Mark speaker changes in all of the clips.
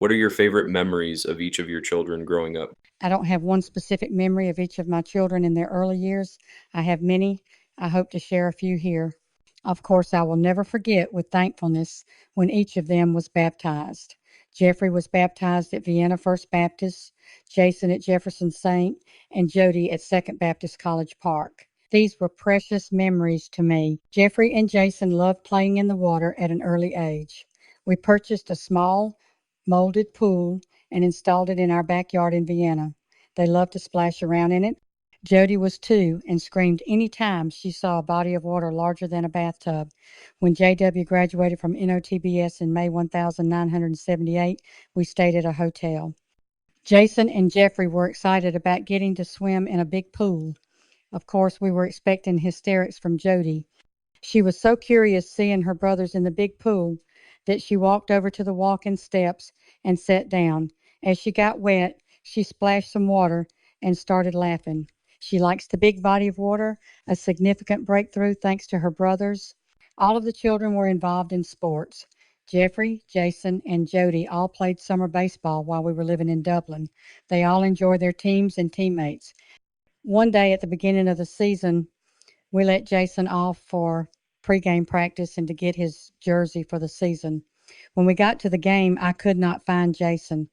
Speaker 1: What are your favorite memories of each of your children growing up?
Speaker 2: I don't have one specific memory of each of my children in their early years. I have many. I hope to share a few here. Of course, I will never forget with thankfulness when each of them was baptized. Jeffrey was baptized at Vienna First Baptist, Jason at Jefferson Saint, and Jody at Second Baptist College Park. These were precious memories to me. Jeffrey and Jason loved playing in the water at an early age. We purchased a small molded pool and installed it in our backyard in Vienna. They loved to splash around in it. Jody was 2 and screamed any time she saw a body of water larger than a bathtub. When JW graduated from NOTBS in May 1978, we stayed at a hotel. Jason and Jeffrey were excited about getting to swim in a big pool. Of course, we were expecting hysterics from Jody. She was so curious seeing her brothers in the big pool that she walked over to the walk-in steps and sat down. As she got wet, she splashed some water and started laughing. She likes the big body of water, a significant breakthrough thanks to her brothers. All of the children were involved in sports. Jeffrey, Jason, and Jody all played summer baseball while we were living in Dublin. They all enjoy their teams and teammates. One day at the beginning of the season, we let Jason off for pregame practice and to get his jersey for the season. When we got to the game, I could not find Jason.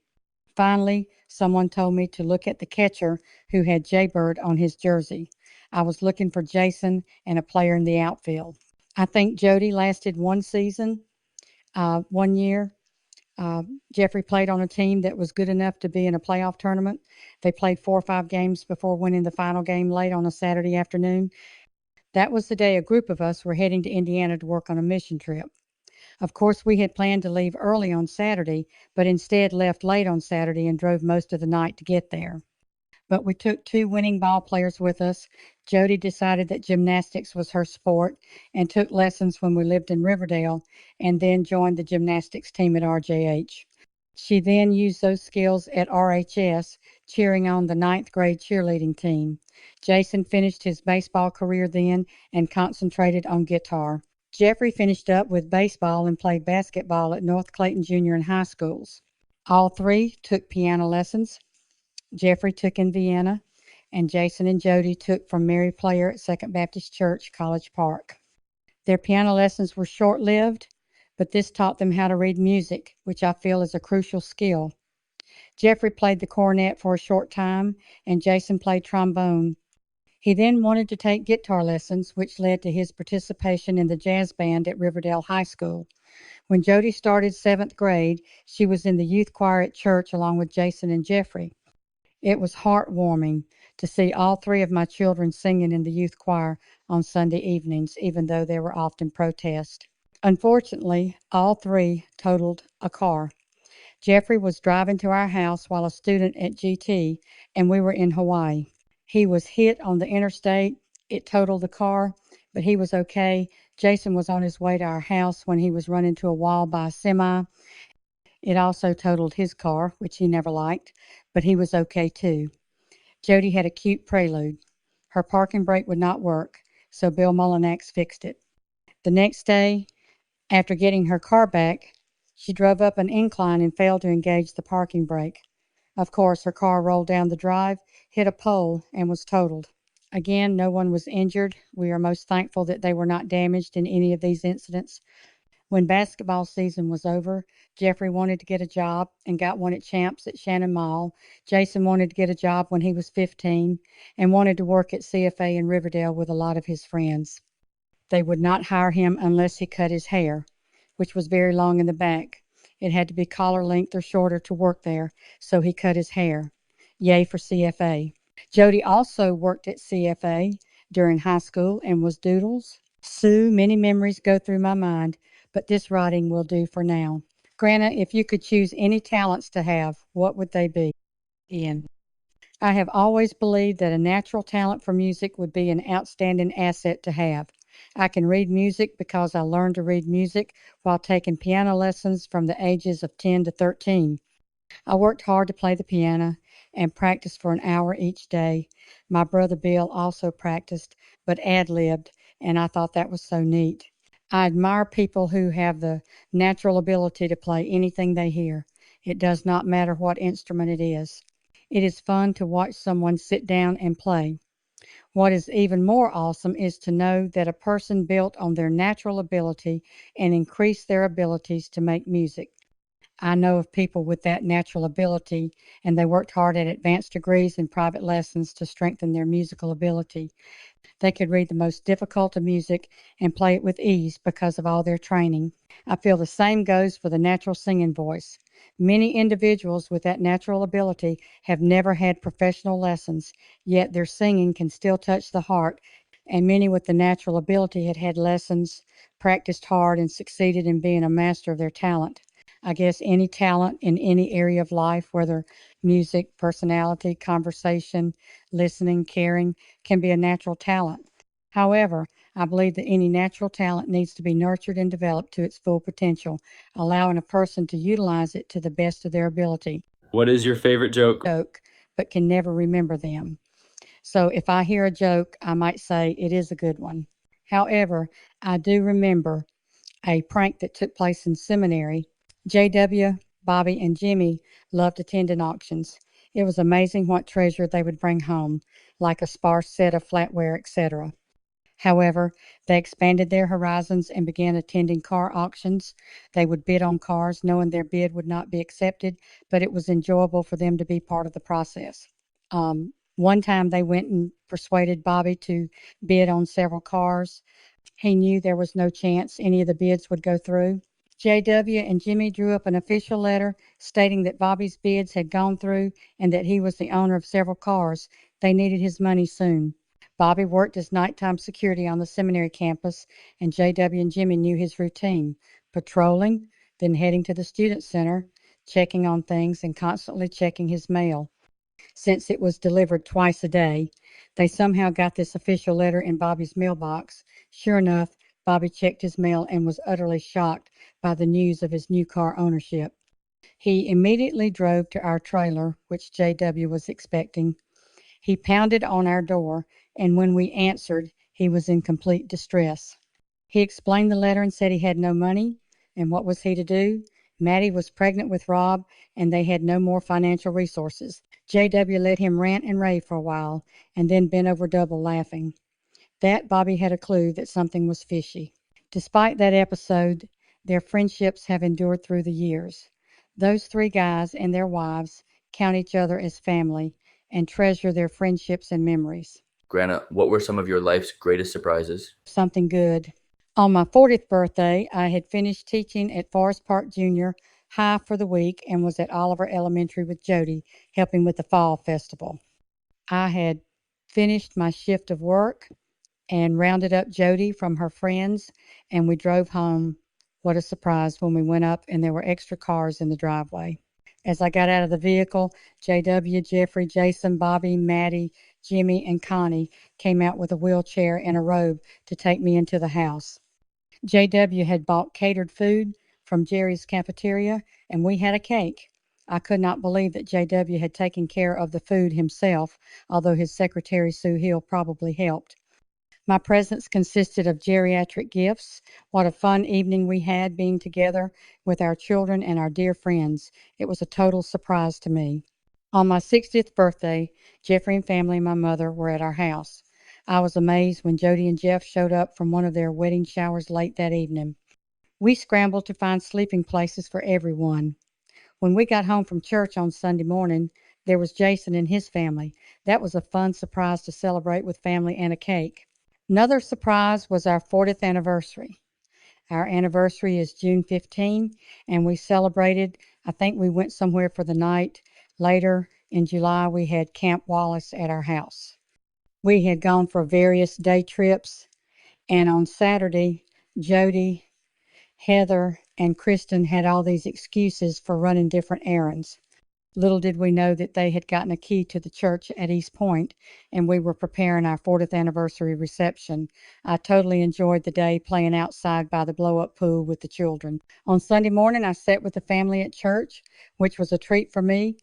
Speaker 2: Finally, someone told me to look at the catcher who had Jaybird on his jersey. I was looking for Jason and a player in the outfield. I think Jody lasted one season, 1 year. Jeffrey played on a team that was good enough to be in a playoff tournament. They played 4 or 5 games before winning the final game late on a Saturday afternoon. That was the day a group of us were heading to Indiana to work on a mission trip. Of course, we had planned to leave early on Saturday, but instead left late on Saturday and drove most of the night to get there. But we took 2 winning ball players with us. Jody decided that gymnastics was her sport and took lessons when we lived in Riverdale and then joined the gymnastics team at RJH. She then used those skills at RHS, cheering on the ninth grade cheerleading team. Jason finished his baseball career then and concentrated on guitar. Jeffrey finished up with baseball and played basketball at North Clayton Junior and high schools. All 3 took piano lessons. Jeffrey took in Vienna, and Jason and Jody took from Mary Player at Second Baptist Church, College Park. Their piano lessons were short-lived, but this taught them how to read music, which I feel is a crucial skill. Jeffrey played the cornet for a short time, and Jason played trombone. He then wanted to take guitar lessons, which led to his participation in the jazz band at Riverdale High School. When Jody started 7th grade, she was in the youth choir at church along with Jason and Jeffrey. It was heartwarming to see all 3 of my children singing in the youth choir on Sunday evenings, even though there were often protests. Unfortunately, all 3 totaled a car. Jeffrey was driving to our house while a student at GT, and we were in Hawaii. He was hit on the interstate. It totaled the car, but he was okay. Jason was on his way to our house when he was run into a wall by a semi. It also totaled his car, which he never liked, but he was okay too. Jody had a cute prelude. Her parking brake would not work, so Bill Mullinax fixed it. The next day, after getting her car back, she drove up an incline and failed to engage the parking brake. Of course, her car rolled down the drive, hit a pole, and was totaled. Again, no one was injured. We are most thankful that they were not damaged in any of these incidents. When basketball season was over, Jeffrey wanted to get a job and got one at Champs at Shannon Mall. Jason wanted to get a job when he was 15 and wanted to work at CFA in Riverdale with a lot of his friends. They would not hire him unless he cut his hair, which was very long in the back. It had to be collar length or shorter to work there, so he cut his hair. Yay for CFA. Jody also worked at CFA during high school and was Doodles. Sue, many memories go through my mind, but this writing will do for now. Granna, if you could choose any talents to have, what would they be? Ian. I have always believed that a natural talent for music would be an outstanding asset to have. I can read music because I learned to read music while taking piano lessons from the ages of 10 to 13. I worked hard to play the piano and practiced for an hour each day. My brother Bill also practiced, but ad-libbed, and I thought that was so neat. I admire people who have the natural ability to play anything they hear. It does not matter what instrument it is. It is fun to watch someone sit down and play. What is even more awesome is to know that a person built on their natural ability and increased their abilities to make music. I know of people with that natural ability, and they worked hard at advanced degrees and private lessons to strengthen their musical ability. They could read the most difficult of music and play it with ease because of all their training. I feel the same goes for the natural singing voice. Many individuals with that natural ability have never had professional lessons, yet their singing can still touch the heart, and many with the natural ability had had lessons, practiced hard, and succeeded in being a master of their talent. I guess any talent in any area of life, whether music, personality, conversation, listening, caring, can be a natural talent. However, I believe that any natural talent needs to be nurtured and developed to its full potential, allowing a person to utilize it to the best of their ability.
Speaker 1: What is your favorite joke?
Speaker 2: Joke, but can never remember them. So if I hear a joke, I might say it is a good one. However, I do remember a prank that took place in seminary. JW, Bobby, and Jimmy loved attending auctions. It was amazing what treasure they would bring home, like a sparse set of flatware, etc. However, they expanded their horizons and began attending car auctions. They would bid on cars, knowing their bid would not be accepted, but it was enjoyable for them to be part of the process. One time they went and persuaded Bobby to bid on several cars. He knew there was no chance any of the bids would go through. JW and Jimmy drew up an official letter stating that Bobby's bids had gone through and that he was the owner of several cars. They needed his money soon. Bobby worked as nighttime security on the seminary campus, and JW and Jimmy knew his routine: patrolling, then heading to the student center, checking on things, and constantly checking his mail. Since it was delivered twice a day, they somehow got this official letter in Bobby's mailbox. Sure enough, Bobby checked his mail and was utterly shocked by the news of his new car ownership. He immediately drove to our trailer, which JW was expecting. He pounded on our door, and when we answered, he was in complete distress. He explained the letter and said he had no money, and what was he to do? Maddie was pregnant with Rob, and they had no more financial resources. JW let him rant and rave for a while, and then bent over double laughing. That Bobby had a clue that something was fishy. Despite that episode, their friendships have endured through the years. Those three guys and their wives count each other as family and treasure their friendships and memories.
Speaker 3: Granna, what were some of your life's greatest surprises?
Speaker 2: Something good. On my 40th birthday, I had finished teaching at Forest Park Junior High for the week and was at Oliver Elementary with Jody, helping with the fall festival. I had finished my shift of work and rounded up Jody from her friends, and we drove home. What a surprise when we went up and there were extra cars in the driveway. As I got out of the vehicle, JW, Jeffrey, Jason, Bobby, Maddie, Jimmy, and Connie came out with a wheelchair and a robe to take me into the house. JW had bought catered food from Jerry's cafeteria, and we had a cake. I could not believe that JW had taken care of the food himself, although his secretary Sue Hill probably helped. My presents consisted of geriatric gifts. What a fun evening we had being together with our children and our dear friends. It was a total surprise to me. On my 60th birthday, Jeffrey and family and my mother were at our house. I was amazed when Jody and Jeff showed up from one of their wedding showers late that evening. We scrambled to find sleeping places for everyone. When we got home from church on Sunday morning, there was Jason and his family. That was a fun surprise to celebrate with family and a cake. Another surprise was our 40th anniversary. Our anniversary is June 15, and we celebrated. I think we went somewhere for the night. Later in July, we had Camp Wallace at our house. We had gone for various day trips, and on Saturday, Jody, Heather, and Kristen had all these excuses for running different errands. Little did we know that they had gotten a key to the church at East Point, and we were preparing our 40th anniversary reception. I totally enjoyed the day playing outside by the blow-up pool with the children. On Sunday morning, I sat with the family at church, which was a treat for me.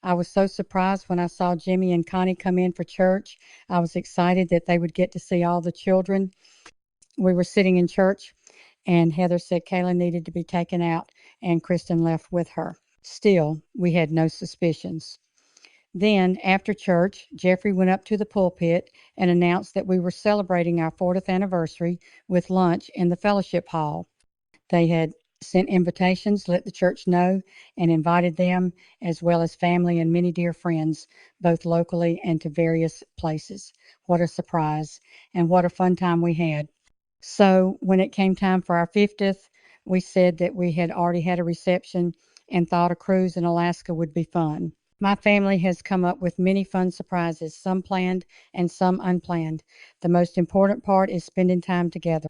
Speaker 2: I was so surprised when I saw Jimmy and Connie come in for church. I was excited that they would get to see all the children. We were sitting in church, and Heather said Kayla needed to be taken out, and Kristen left with her. Still, we had no suspicions. Then, after church, Jeffrey went up to the pulpit and announced that we were celebrating our 40th anniversary with lunch in the fellowship hall. They had sent invitations, let the church know, and invited them, as well as family and many dear friends, both locally and to various places. What a surprise, and what a fun time we had. So, when it came time for our 50th, we said that we had already had a reception and thought a cruise in Alaska would be fun. My family has come up with many fun surprises, some planned and some unplanned. The most important part is spending time together.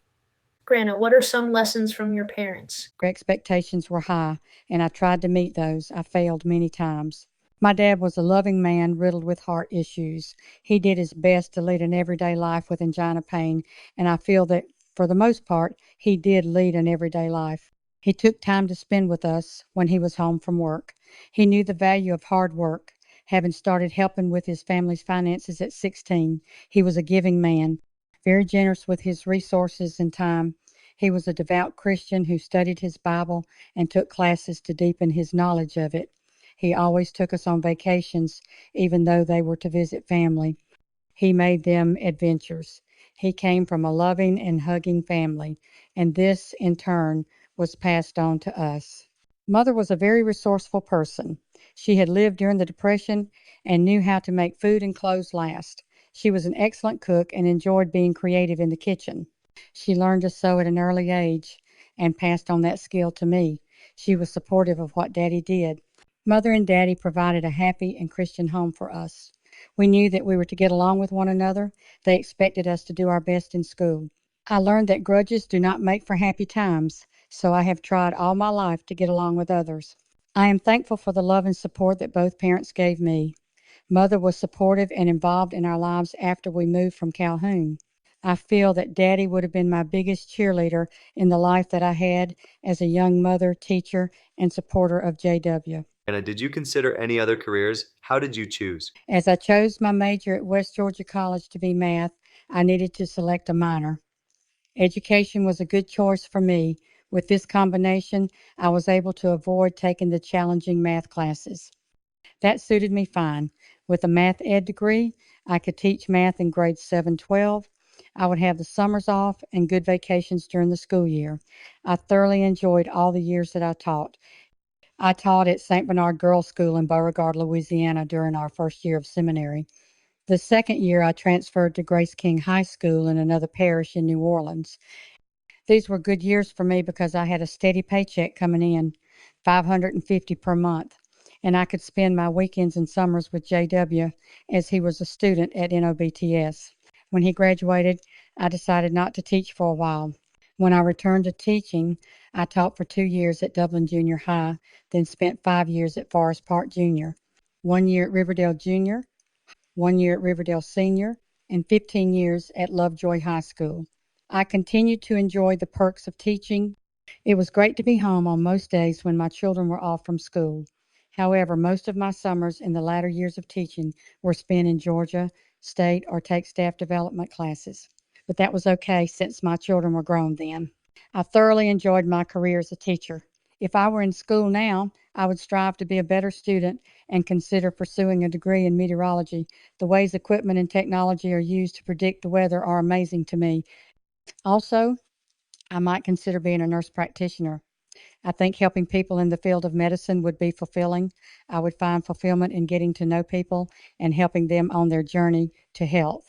Speaker 4: Granna, what are some lessons from your parents?
Speaker 2: Expectations were high, and I tried to meet those. I failed many times. My dad was a loving man riddled with heart issues. He did his best to lead an everyday life with angina pain, and I feel that for the most part, he did lead an everyday life. He took time to spend with us when he was home from work. He knew the value of hard work. Having started helping with his family's finances at 16, he was a giving man, very generous with his resources and time. He was a devout Christian who studied his Bible and took classes to deepen his knowledge of it. He always took us on vacations, even though they were to visit family. He made them adventures. He came from a loving and hugging family, and this, in turn, was passed on to us. Mother was a very resourceful person. She had lived during the Depression and knew how to make food and clothes last. She was an excellent cook and enjoyed being creative in the kitchen. She learned to sew at an early age and passed on that skill to me. She was supportive of what Daddy did. Mother and Daddy provided a happy and Christian home for us. We knew that we were to get along with one another. They expected us to do our best in school. I learned that grudges do not make for happy times, so I have tried all my life to get along with others. I am thankful for the love and support that both parents gave me. Mother was supportive and involved in our lives after we moved from Calhoun. I feel that Daddy would have been my biggest cheerleader in the life that I had as a young mother, teacher, and supporter of JW.
Speaker 5: Anna, did you consider any other careers? How did you choose?
Speaker 2: As I chose my major at West Georgia College to be math, I needed to select a minor. Education was a good choice for me. With this combination, I was able to avoid taking the challenging math classes. That suited me fine. With a math ed degree, I could teach math in grades 7, 12. I would have the summers off and good vacations during the school year. I thoroughly enjoyed all the years that I taught. I taught at St. Bernard Girls School in Beauregard, Louisiana during our first year of seminary. The second year, I transferred to Grace King High School in another parish in New Orleans. These were good years for me because I had a steady paycheck coming in, $550 per month, and I could spend my weekends and summers with JW as he was a student at NOBTS. When he graduated, I decided not to teach for a while. When I returned to teaching, I taught for 2 years at Dublin Junior High, then spent 5 years at Forest Park Junior, 1 year at Riverdale Junior, 1 year at Riverdale Senior, and 15 years at Lovejoy High School. I continued to enjoy the perks of teaching. It was great to be home on most days when my children were off from school. However, most of my summers in the latter years of teaching were spent in Georgia State or take staff development classes. But that was okay since my children were grown then. I thoroughly enjoyed my career as a teacher. If I were in school now, I would strive to be a better student and consider pursuing a degree in meteorology. The ways equipment and technology are used to predict the weather are amazing to me. Also, I might consider being a nurse practitioner. I think helping people in the field of medicine would be fulfilling. I would find fulfillment in getting to know people and helping them on their journey to health.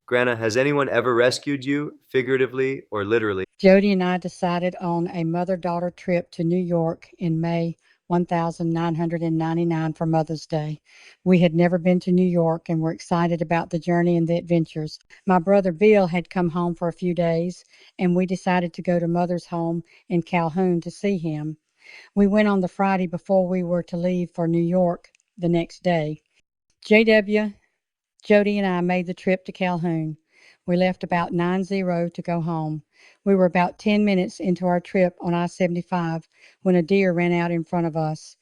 Speaker 5: Granna, has anyone ever rescued you, figuratively or literally?
Speaker 2: Jody and I decided on a mother-daughter trip to New York in May 1999 for Mother's Day. We had never been to New York and were excited about the journey and the adventures. My brother Bill had come home for a few days, and we decided to go to Mother's home in Calhoun to see him. We went on the Friday before we were to leave for New York the next day. JW, Jody, and I made the trip to Calhoun. We left about 9:00 to go home. We were about 10 minutes into our trip on I-75 when a deer ran out in front of us.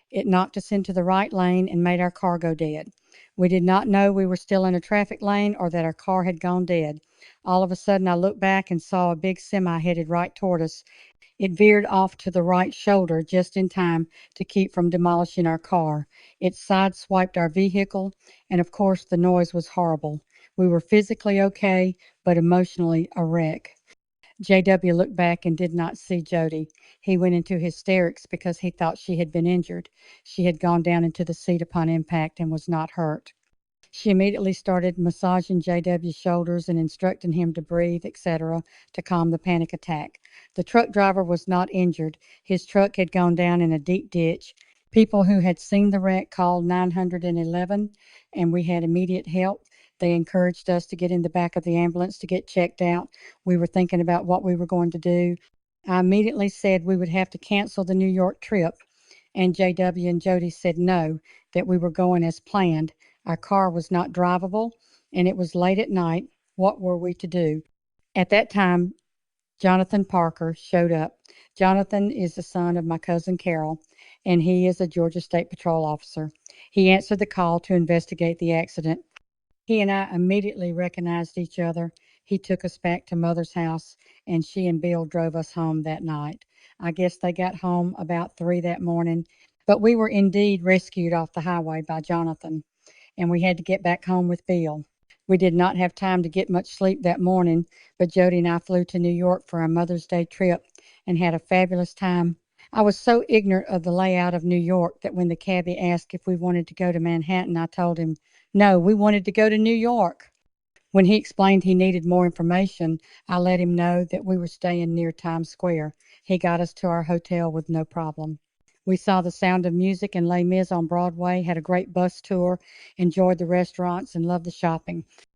Speaker 2: It knocked us into the right lane and made our car go dead. We did not know we were still in a traffic lane or that our car had gone dead. All of a sudden, I looked back and saw a big semi headed right toward us. It veered off to the right shoulder just in time to keep from demolishing our car. It sideswiped our vehicle, and of course, the noise was horrible. We were physically okay, but emotionally a wreck. JW looked back and did not see Jody. He went into hysterics because he thought she had been injured. She had gone down into the seat upon impact and was not hurt. She immediately started massaging JW's shoulders and instructing him to breathe, etc., to calm the panic attack. The truck driver was not injured. His truck had gone down in a deep ditch. People who had seen the wreck called 911, and we had immediate help. They encouraged us to get in the back of the ambulance to get checked out. We were thinking about what we were going to do. I immediately said we would have to cancel the New York trip, and JW and Jody said no, that we were going as planned. Our car was not drivable, and it was late at night. What were we to do? At that time, Jonathan Parker showed up. Jonathan is the son of my cousin Carol, and he is a Georgia State Patrol officer. He answered the call to investigate the accident. He and I immediately recognized each other. He took us back to Mother's house, and she and Bill drove us home that night. I guess they got home about 3 that morning, but we were indeed rescued off the highway by Jonathan, and we had to get back home with Bill. We did not have time to get much sleep that morning, but Jody and I flew to New York for our Mother's Day trip and had a fabulous time. I was so ignorant of the layout of New York that when the cabbie asked if we wanted to go to Manhattan, I told him, no, we wanted to go to New York. When he explained he needed more information, I let him know that we were staying near Times Square. He got us to our hotel with no problem. We saw The Sound of Music and Les Mis on Broadway, had a great bus tour, enjoyed the restaurants, and loved the shopping.